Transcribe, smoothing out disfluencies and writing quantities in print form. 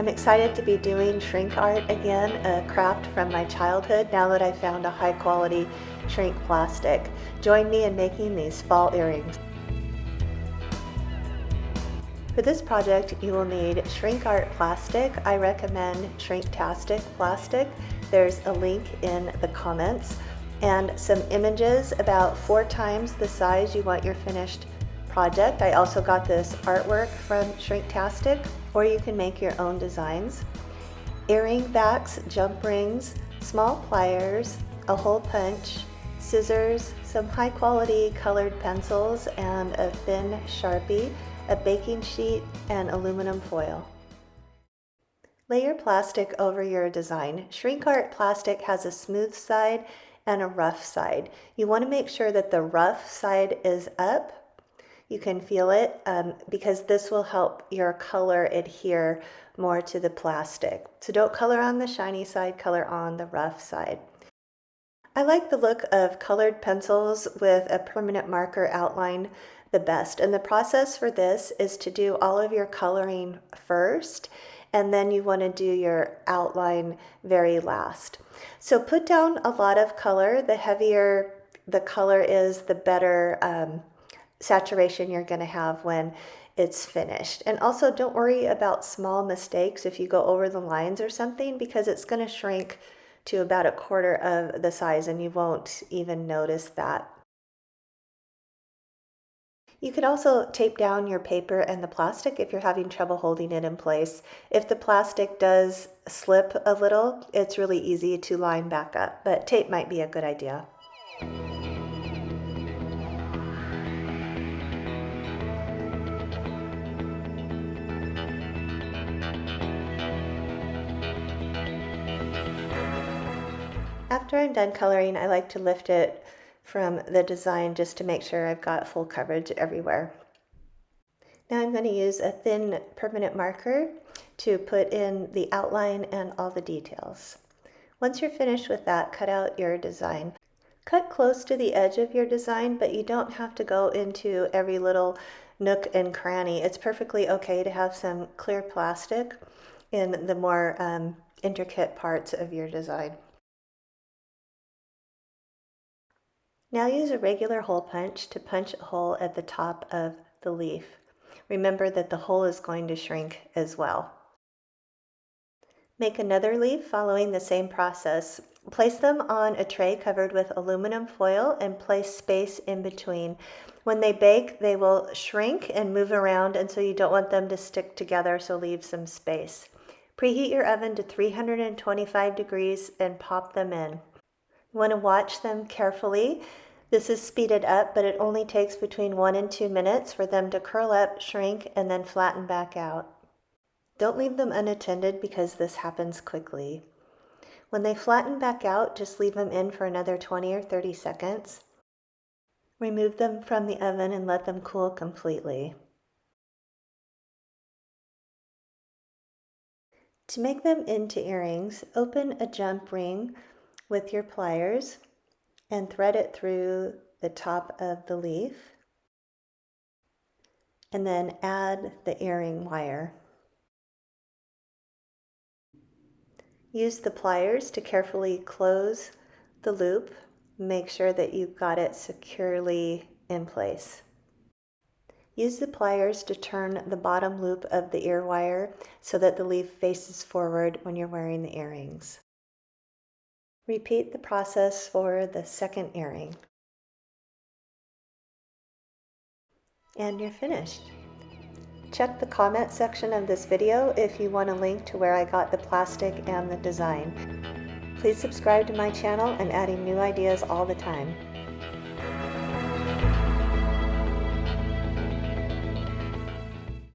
I'm excited to be doing shrink art again, a craft from my childhood, now that I found a high quality shrink plastic. Join me in making these fall earrings. For this project, you will need shrink art plastic. I recommend Shrinktastic plastic. There's a link in the comments, and some images about 4 times the size you want your finished project. I also got this artwork from Shrinktastic, or you can make your own designs. Earring backs, jump rings, small pliers, a hole punch, scissors, some high quality colored pencils, and a thin Sharpie, a baking sheet, and aluminum foil. Lay your plastic over your design. Shrink art plastic has a smooth side and a rough side. You want to make sure that the rough side is up. You can feel it because this will help your color adhere more to the plastic. So don't color on the shiny side, color on the rough side. I like the look of colored pencils with a permanent marker outline the best. And the process for this is to do all of your coloring first, and then you want to do your outline very last. So put down a lot of color. The heavier the color is, the better saturation you're going to have when it's finished. And also don't worry about small mistakes if you go over the lines or something, because it's going to shrink to about 1/4 of the size and you won't even notice that. You can also tape down your paper and the plastic if you're having trouble holding it in place. If the plastic does slip a little, it's really easy to line back up, but tape might be a good idea. After I'm done coloring, I like to lift it from the design just to make sure I've got full coverage everywhere. Now I'm going to use a thin permanent marker to put in the outline and all the details. Once you're finished with that, cut out your design. Cut close to the edge of your design, but you don't have to go into every little nook and cranny. It's perfectly okay to have some clear plastic in the more intricate parts of your design. Now use a regular hole punch to punch a hole at the top of the leaf. Remember that the hole is going to shrink as well. Make another leaf following the same process. Place them on a tray covered with aluminum foil and place space in between. When they bake, they will shrink and move around, and so you don't want them to stick together, so leave some space. Preheat your oven to 325 degrees and pop them in. You want to watch them carefully. This is speeded up, but it only takes between 1 and 2 minutes for them to curl up, shrink, and then flatten back out. Don't leave them unattended because this happens quickly. When they flatten back out, just leave them in for another 20 or 30 seconds. Remove them from the oven and let them cool completely. To make them into earrings, open a jump ring with your pliers and thread it through the top of the leaf, and then add the earring wire. Use the pliers to carefully close the loop. Make sure that you've got it securely in place. Use the pliers to turn the bottom loop of the ear wire so that the leaf faces forward when you're wearing the earrings. Repeat the process for the second earring. And you're finished. Check the comment section of this video if you want a link to where I got the plastic and the design. Please subscribe to my channel. I'm adding new ideas all the time.